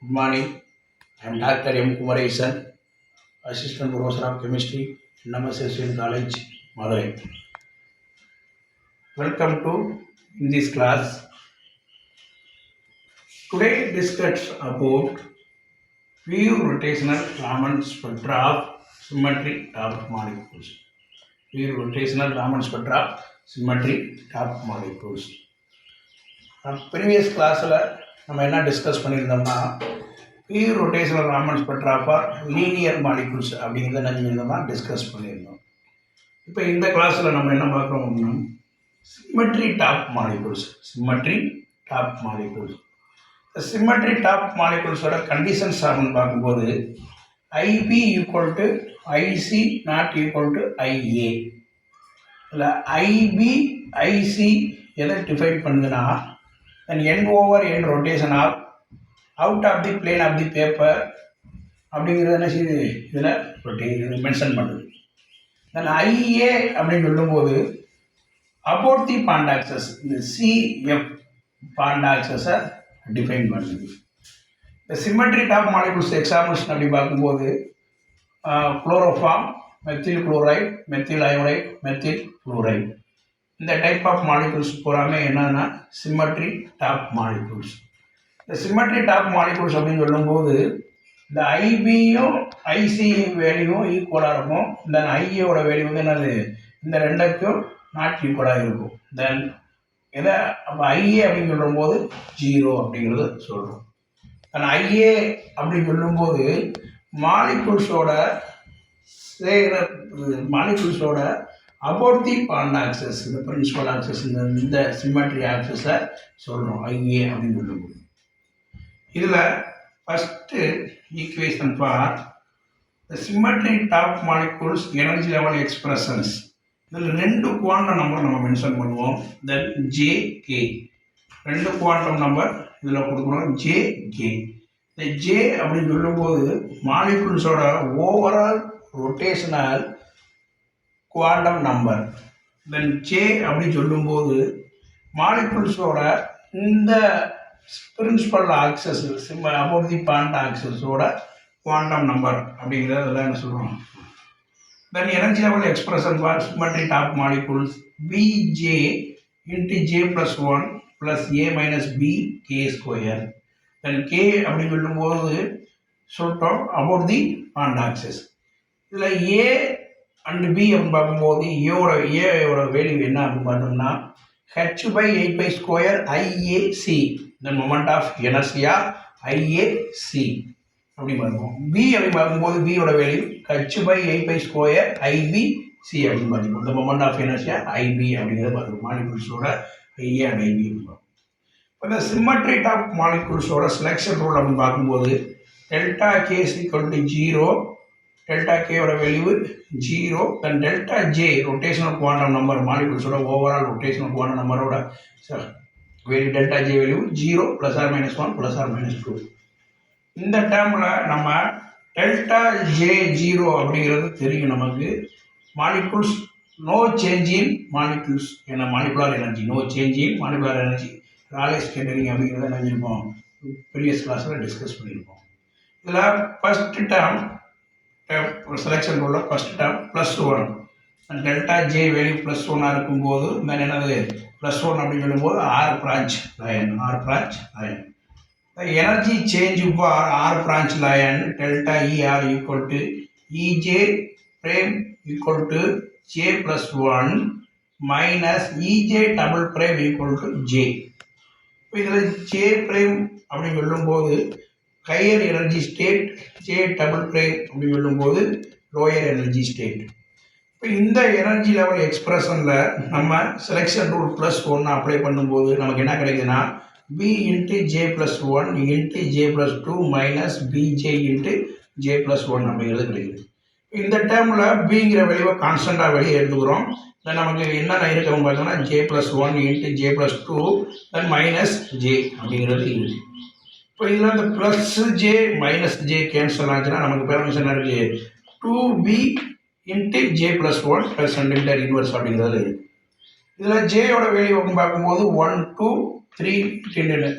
Good morning. I am Dr. M. Kumaresan, Assistant Professor of Chemistry, Namasession College, Madurai. Welcome to in this class. Today discuss about pure rotational Raman spectra of symmetry top molecules. Pure rotational Raman spectra of symmetry top molecules. Previous classல நம்ம என்ன discuss பண்ணியிருந்தோம்னா pure rotational Raman spectra for linear molecules அப்படிங்கிறத என்ன செஞ்சிருந்தோம்னா discuss பண்ணியிருந்தோம். இப்போ இந்த கிளாஸில் நம்ம என்ன பார்க்குறோம் அப்படின்னா symmetry top molecules. Symmetry top மாலிகுல்ஸோட கண்டிஷன்ஸ் அப்படின்னு பார்க்கும்போது IB equal to IC not equal to IA. இல்லை ஐபி ஐசி எதை டிஃபைன் பண்ணுதுன்னா n/n rotation of out of the plane of the paper அப்படிங்கிறது என்ன செய்யுது இதில் மென்ஷன் பண்ணுது. தென் ஐஏ அப்படின்னு சொல்லும்போது அபவுட் தி பாண்ட் ஆக்சஸ், இந்த சிஎஃப் பாண்ட் ஆக்சஸை டிஃபைன் பண்ணுது. இந்த சிம்மெட்ரி டாப் மாலிகுல்ஸ் எக்ஸாம்பிள்ஸ் அப்படி பார்க்கும்போது chloroform, methyl chloride, methyl iodide, methyl chloride, இந்த டைப் ஆஃப் மாலிகுல்ஸ் பூராமே என்னன்னா சிம்மெட்ரி டாப் மாலிகுல்ஸ். இந்த சிம்மெட்ரி டாப் மாலிகுல்ஸ் அப்படின்னு சொல்லும்போது இந்த ஐபியும் ஐசி வேல்யூவும் ஈக்குவலாக இருக்கும். தென் ஐஏவோட வேல்யூ வந்து என்னது இந்த ரெண்டுக்கும் நாட் ஈக்குவலாக இருக்கும். தென் எதை அப்போ ஐஏ அப்படின்னு சொல்லும்போது 0 அப்படிங்கிறது சொல்கிறோம். தென் ஐஏ அப்படின்னு சொல்லும்போது மாலிகுல்ஸோட அபவுட் தி பாண்ட் ஆக்சஸ், இந்த பிரின்சிபல் ஆக்சஸ், இந்த சிம்மெட்ரி ஆக்சஸை சொல்கிறோம் ஐஏ அப்படின்னு சொல்லும்போது. இதில் first equation for the symmetry top molecules energy level expressions. இதில் 2 குவாண்டம் நம்பர் நம்ம மென்ஷன் பண்ணுவோம். தென் ஜேகே 2 குவாண்டம் நம்பர் இதில் கொடுக்குறோம் ஜேகே. இந்த ஜே அப்படின்னு சொல்லும்போது மாலிகுல்ஸோட overall rotational quantum number. Then J அப்படின்னு சொல்லும்போது மாலிகுல்ஸோட இந்த principal axis about the bond ஆக்சஸோட குவாண்டம் நம்பர் அப்படிங்கிறதெல்லாம் என்ன சொல்கிறோம். Then energy level expression for symmetry top molecules BJ into J+1 + A - B K². Then K அப்படின்னு சொல்லும்போது சொல்லிட்டோம் அபவுட் தி பாண்ட் ஆக்சஸ். இதில் ஏ அண்ட் பி அப்படின்னு பார்க்கும்போது ஏயோட வேல்யூ என்ன அப்படின்னு பார்த்தோம்னா h/8π² IAC, the moment of inertia IAC அப்படி பார்ப்போம். பி அப்படி பார்க்கும்போது பியோட வேல்யூ h/8π² IBC அப்படின்னு பார்த்துப்போம். இந்த மொமெண்ட் ஆஃப் இனர்ஷியா ஐபி அப்படிங்கிறத பார்த்துப்போம். மாலிகுல்ஸோட ஐஏ அண்ட் ஐபி பார்ப்போம். இப்போ இந்த சிம்மெட்ரி டாப் மாலிகுல்ஸோட செலெக்ஷன் ரூல் அப்படின்னு பார்க்கும்போது டெல்டா கே = 0, டெல்டா கேயோட value 0, then delta J rotational quantum number மாலிகுல்ஸோட ஓவரால் ரொட்டேஷனல் குவாண்டம் நம்பரோட வேல்யூ டெல்டா ஜே வேல்யூ 0 ± 1 ± 2. இந்த டேர்மில் நம்ம டெல்டா ஜே 0 அப்படிங்கிறது தெரியும் நமக்கு. Molecules no change in molecules என்ன molecular energy, no change in molecular energy Rayleigh scattering அப்படிங்கிறத என்ன செஞ்சிருப்போம் ப்ரீவியஸ் கிளாஸில் டிஸ்கஸ் பண்ணியிருப்போம். இதில் ஃபஸ்ட்டு டேர்ம் செலெக்ஷன் ரூலில் first term +1, delta J value +1 இருக்கும்போது தென் என்னது +1 அப்படின்னு சொல்லும்போது R branch line. Energy change for R branch line delta ER = EJ' = J+1 - EJ" J. இப்போ இதில் J' அப்படின்னு சொல்லும்போது ஹையர் எனர்ஜி ஸ்டேட், J" அப்படின்னு சொல்லும்போது லோயர் எனர்ஜி ஸ்டேட். இப்போ இந்த எனர்ஜி லெவல் எக்ஸ்பிரஷனில் நம்ம செலெக்ஷன் ரூல் +1 அப்ளை பண்ணும்போது நமக்கு என்ன கிடைக்குதுன்னா B × J+1 × J+2 - BJ × J+1 அப்படிங்கிறது கிடைக்குது. இந்த டேர்மில் பிங்கிற வேல்யூவை கான்ஸ்டண்ட்டாக வெளியே எடுத்துக்கிறோம். தென் நமக்கு என்னென்ன இருக்கவங்க பார்த்தோம்னா J+1 × J+2 தென் -J அப்படிங்கிறது இருக்குது. இப்போ இதில் இந்த +J -J கேன்சல் ஆச்சுன்னா நமக்கு பெர்மிஷன் இருக்குது 2B × J+1 + இன்வெர்ஸ் அப்படிங்கிறது இருக்குது. இதில் ஜேயோட வேல்யூ அப்படின்னு பார்க்கும்போது 1 2 3 10.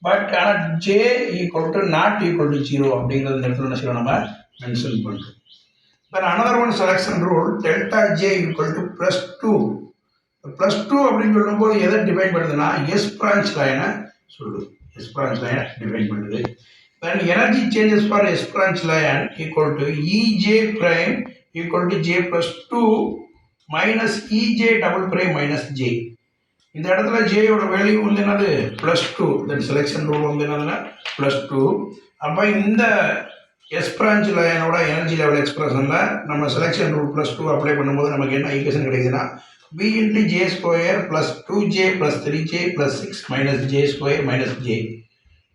பட் ஆனால் J equal to not equal to 0 அப்படிங்கிறது இந்த இடத்துல என்ன செய்யணும் நம்ம மென்ஷன் பண்ணுறோம். Then another one selection rule delta J equal to +2. +2 அப்படின்னு சொல்லும்போது எதை டிஃபைன் பண்ணுதுன்னா எஸ் பிரான்ச் லைனை சொல்லுது. எஸ் பிரான்ச் லைனை டிஃபைன் பண்ணுது. Then energy changes for S branch line equal to EJ prime equal to J +2 minus EJ double prime minus J. இந்த இடத்துல ஜேயோட வேல்யூ வந்து என்னது +2. தென் செலெக்ஷன் ரூல் வந்து என்னதுன்னா +2. அப்போ இந்த எஸ் பிரான்ச் லைனோட எனர்ஜி லெவல் எக்ஸ்பிரஷனில் நம்ம செலெக்ஷன் ரூல் +2 அப்ளை பண்ணும்போது நமக்கு என்ன ஈக்குவேஷன் கிடைக்குதுன்னா b into j square plus 2j plus 3j plus 6 minus j square minus j.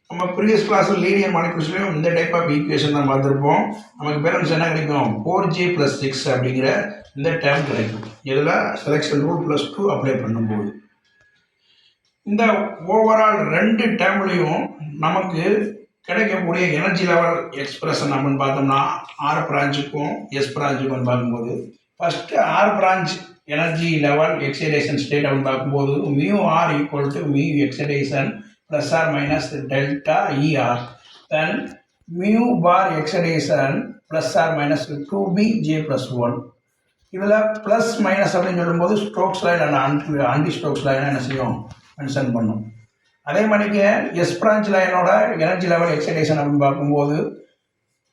நம்ம ப்ரீவியஸ் கிளாஸில் லீனியர் மாலிகுல்ஸ்லையும் இந்த டைப் ஆஃப் ஈக்குவேஷன் தான் பார்த்துருப்போம். நமக்கு பேலன்ஸ் என்ன கிடைக்கும் 4j plus 6 அப்படிங்கிற இந்த டேர்ம் கிடைக்கும். இதில் செலெக்ஷன் ரூல் +2 அப்ளை பண்ணும்போது இந்த ஓவரால் ரெண்டு டேர்ம்லையும் நமக்கு கிடைக்கக்கூடிய எனர்ஜி லெவல் எக்ஸ்பிரஷன் அப்படின்னு பார்த்தோம்னா ஆர் பிரான்ச்சுக்கும் எஸ் பிரான்ச்சுக்கும் பார்க்கும்போது first R branch energy level excitation state அப்படின்னு பார்க்கும்போது μr equal to μ excitation plus R minus delta ER. Then μ bar excitation plus R minus 2bj+1. இதில் ப்ளஸ் மைனஸ் அப்படின்னு சொல்லும்போது Stokes line and anti Stokes லைனை என்ன செய்யும் மென்ஷன் பண்ணும். அதே மாதிரிக்கு எஸ் பிரான்ச் லைனோட எனர்ஜி லெவல் எக்ஸைடேஷன் அப்படின்னு பார்க்கும்போது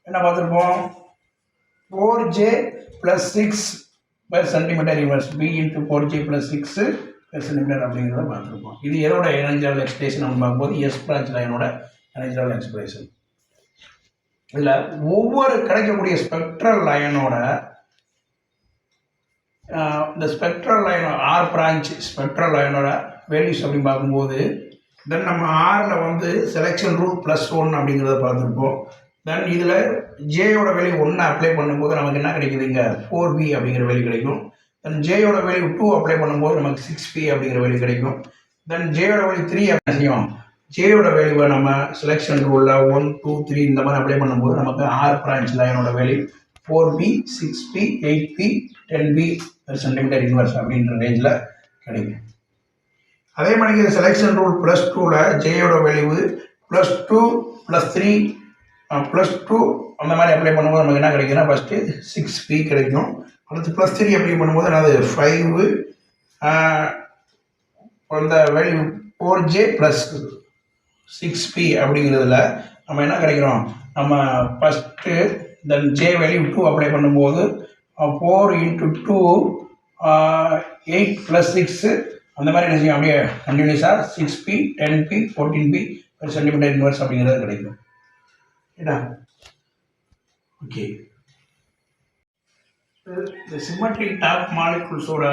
என்ன பார்த்துருப்போம் 4j + 6 per centimeter inverse b into 4j plus 6 per centimeter அப்படிங்கிறத பார்த்துருப்போம். இது எதோட எனர்ஜி லெவல் எக்ஸ்பிரஷன் அப்படின்னு பார்க்கும்போது எஸ் பிரான்ச் லைனோட எனர்ஜி லெவல் எக்ஸ்பிரஷன். இதில் ஒவ்வொரு கிடைக்கக்கூடிய ஸ்பெக்ட்ரல் லைனோட இந்த spectral line R branch spectral லைனோட வேல்யூஸ் அப்படின்னு பார்க்கும்போது தென் நம்ம ஆரில் வந்து செலெக்ஷன் ரூல் +1 அப்படிங்கிறத பார்த்துருப்போம். தென் இதில் ஜேயோட வேல்யூ 1 அப்ளை பண்ணும்போது நமக்கு என்ன கிடைக்குது இங்கே 4b அப்படிங்கிற வேல்யூ கிடைக்கும். தென் ஜேயோட வேல்யூ 2 அப்ளை பண்ணும்போது நமக்கு 6p அப்படிங்கிற வேல்யூ கிடைக்கும். தென் ஜேயோட வேல்யூ 3 அப்படி செய்யும் ஜேயோட வேல்யூவை நம்ம செலெக்ஷன் ரூலில் 1 2 3 இந்த மாதிரி அப்ளை பண்ணும்போது நமக்கு ஆர் பிரான்ச் லைனோட value 4b 6p 8p 10b per centimeter inverse அப்படின்ற ரேஞ்சில் கிடைக்கும். அதே மாதிரி செலெக்ஷன் ரூல் +2ல் ஜேயோட வேல்யூ +2 +3 +2 அந்த மாதிரி அப்ளை பண்ணும்போது நமக்கு என்ன கிடைக்குன்னா ஃபஸ்ட்டு 6p கிடைக்கும். அடுத்து +3 அப்ளை பண்ணும்போது அது 5 அந்த வேல்யூ 4j + 6p அப்படிங்கிறதுல நம்ம என்ன கிடைக்கிறோம் நம்ம ஃபஸ்ட்டு தென் ஜே வேல்யூ 2 அப்ளை பண்ணும்போது 4 × 2 8 + 6 அந்த மாதிரி என்ன செய்யும் அப்படியே கண்டினியூஸாக 6p 10p 14p per centimeter inverse அப்படிங்கிறது கிடைக்கும். ஓகே, இந்த சிமெட்ரிக் டாப் மாலிகுல்ஸோட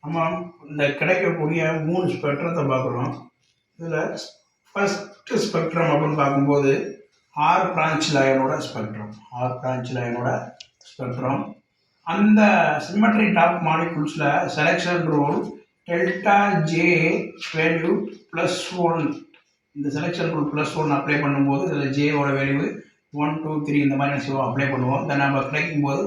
நம்ம இந்த கிடைக்கக்கூடிய 3 ஸ்பெக்ட்ரத்தை பார்க்குறோம். இதில் ஃபஸ்ட்டு ஸ்பெக்ட்ரம் அப்படின்னு பார்க்கும்போது ஆர் பிரான்ச் லைனோட ஸ்பெக்ட்ரம். அந்த சிமெட்ரிக் டாப் மாலிகுல்ஸில் selection rule delta J value +1. இந்த செலெக்ஷன் ரூல் +1 அப்ளை பண்ணும்போது இதில் ஜேவோட வேல்யூ 1 2 3 இந்த மாதிரி என்ன அப்ளை பண்ணுவோம். தென் நம்ம கிடைக்கும்போது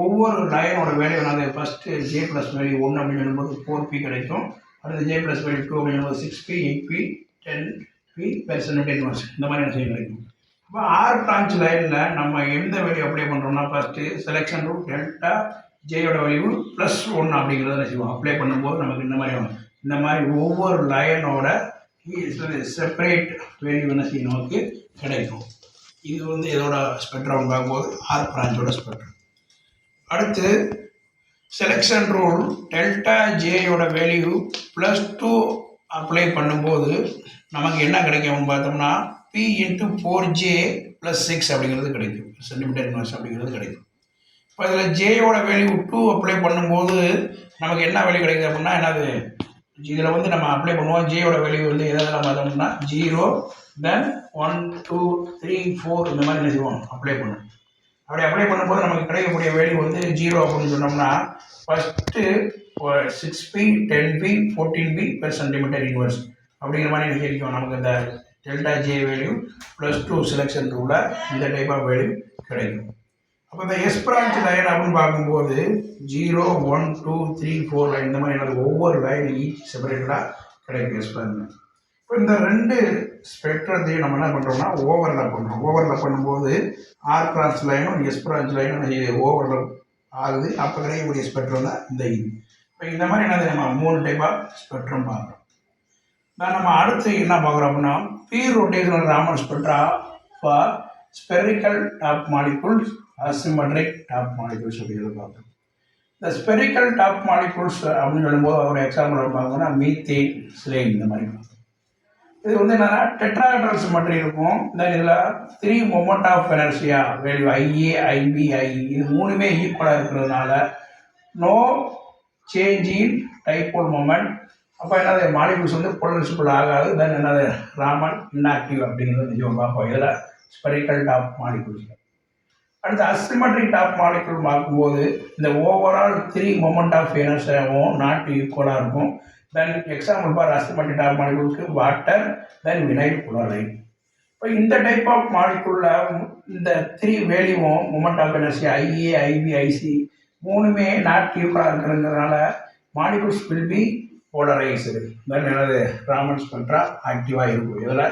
ஒவ்வொரு லைனோட வேல்யூ நாங்கள் ஃபஸ்ட்டு ஜே ப்ளஸ் வேல்யூ 1 அப்படின்னு சொல்லும்போது 4p கிடைக்கும். அடுத்து ஜே ப்ளஸ் வேல்யூ 2 அப்படின்னு சொல்லும்போது 6p 8p 10p per centimeter inverse இந்த மாதிரி என்ன கிடைக்கும். அப்போ ஆர் பிரான்ச் லைனில் நம்ம எந்த வேல்யூ அப்ளை பண்ணுறோம்னா ஃபஸ்ட்டு செலெக்ஷன் ரூல் டெல்டா ஜேயோட வேல்யூ +1 அப்படிங்கிறத என்ன செய்வோம் அப்ளை பண்ணும்போது நமக்கு இந்த மாதிரி ஒவ்வொரு லைனோட செப்பரேட் வேல்யூ என்ன செய்யும் நமக்கு கிடைக்கும். இது வந்து இதோட ஸ்பெக்ட்ரம் பார்க்கும்போது ஆர் பிரான்ச்சோட ஸ்பெக்ட்ரம். அடுத்து செலெக்ஷன் ரூல் டெல்டா ஜேயோட வேல்யூ +2 அப்ளை பண்ணும்போது நமக்கு என்ன கிடைக்கும்னு பார்த்தோம்னா p × 4j + 6 அப்படிங்கிறது கிடைக்கும். சென்டிமீட்டர் இன்வர்ஸ் அப்படிங்கிறது கிடைக்கும். இப்போ இதில் ஜேயோட வேல்யூ 2 அப்ளை பண்ணும்போது நமக்கு என்ன வேல்யூ கிடைக்குது அப்படின்னா என்னது இதில் வந்து நம்ம அப்ளை பண்ணுவோம். ஜேயோட வேல்யூ வந்து எதெல்லாம் பார்த்தோம்னா 0 தென் 1 2 3 4 இந்த மாதிரி என்ன செய்வோம் அப்ளை பண்ணுவோம். அப்படி அப்ளை பண்ணும்போது நமக்கு கிடைக்கக்கூடிய வேல்யூ வந்து 0 அப்படின்னு சொன்னோம்னா first 6p 10p 14p per centimeter inverse அப்படிங்கிற மாதிரி என்ன கிடைக்கும் நமக்கு இந்த டெல்டா ஜே வேல்யூ +2 செலெக்ஷன் ரூலில் இந்த டைப் ஆஃப் வேல்யூ கிடைக்கும். அப்போ இந்த எஸ் பிரான்ச் லைன் அப்படின்னு பார்க்கும்போது 0 1 2 3 4 லைன் இந்த மாதிரி எனக்கு ஒவ்வொரு லைன் ஈச் செப்பரேட்டடாக கிடைக்கும் எஸ் பிரான்ச். இப்போ இந்த 2 ஸ்பெக்ட்ரத்தையும் நம்ம என்ன பண்ணுறோம்னா ஓவர்லாப் பண்ணுறோம். ஓவர்லாப் பண்ணும்போது ஆர் கிராஸ் லைனும் எஸ் பிரான்ச் லைனும் இது ஓவர்லாப் ஆகுது. அப்போ கிடைக்கக்கூடிய ஸ்பெக்ட்ரம் தான் இந்த இது. இப்போ இந்த மாதிரி என்னது நம்ம 3 டைப் ஆஃப் ஸ்பெக்ட்ரம் பார்க்குறோம். நம்ம அடுத்து என்ன பார்க்குறோம் அப்படின்னா B rotational Raman spectra for spherical top molecules asymmetric top molecules அப்படிங்கிறத பார்க்குறோம். இந்த ஸ்பெரிக்கல் டாப் மாலிகுல்ஸ் அப்படின்னு சொல்லும்போது ஒரு எக்ஸாம்பிள் பார்க்கணும்னா மீத்தேன், ஸ்லேன் இந்த மாதிரி பார்க்கணும். இது வந்து என்னன்னா டெட்ராஹெட்ரல் சிமெட்ரி இருக்கும். தென் இதில் 3 moment of inertia value IA, IB, IE இது 3மே ஈக்குவலாக இருக்கிறதுனால no change in dipole moment. அப்போ என்னது மாலிகுல்ஸ் வந்து போலரைசபிள் ஆகாது. தென் என்னது ராமன் இன்ஆக்டிவ் அப்படிங்கிறது நிஜம் பார்ப்போம். இதில் ஸ்பெரிக்கல் டாப் மாலிகுல்ஸ். அடுத்து அசிமெட்ரிக் டாப் மாலிகுல் பார்க்கும்போது இந்த ஓவரால் 3 மொமெண்ட் ஆஃப் எனர்ஜியாவும் நாட் ஈக்குவலாக இருக்கும். Then example for asymmetric top மாலிகுலுக்கு வாட்டர், தென் வினைல் குளோரைட். இப்போ இந்த டைப் ஆஃப் மாலிகுலில் இந்த 3 வேல்யூவும் moment of energy IA, IB, IC 3மே நாட் ஈக்குவலாக இருக்கிறதுனால மாலிகுல்ஸ் வில் பி போலரைஸ்டு. தென் என்னது ராமன் ஸ்பெக்ட்ரா ஆக்டிவாக இருக்கும். இதில்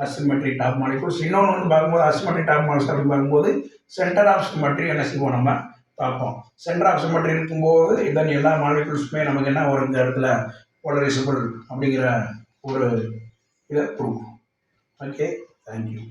அசிமெட்ரிக் டாப் மாலிகுல்ஸ். இன்னொன்று வந்து பார்க்கும்போது அசிமெட்ரிக் டாப் மாலிகுல்ஸ் அப்படின்னு பார்க்கும்போது சென்டர் ஆஃப் சிமெட்ரி என்ன செய்வோம் நம்ம பார்ப்போம். சென்டர் ஆஃப் சிமெட்ரி இருக்கும்போது இதன் எல்லா மாலிகுல்ஸுமே நமக்கு என்ன ஒரு இந்த இடத்துல போலரைசபிள் அப்படிங்கிற ஒரு இதை கொடுக்கும். Okay, thank you.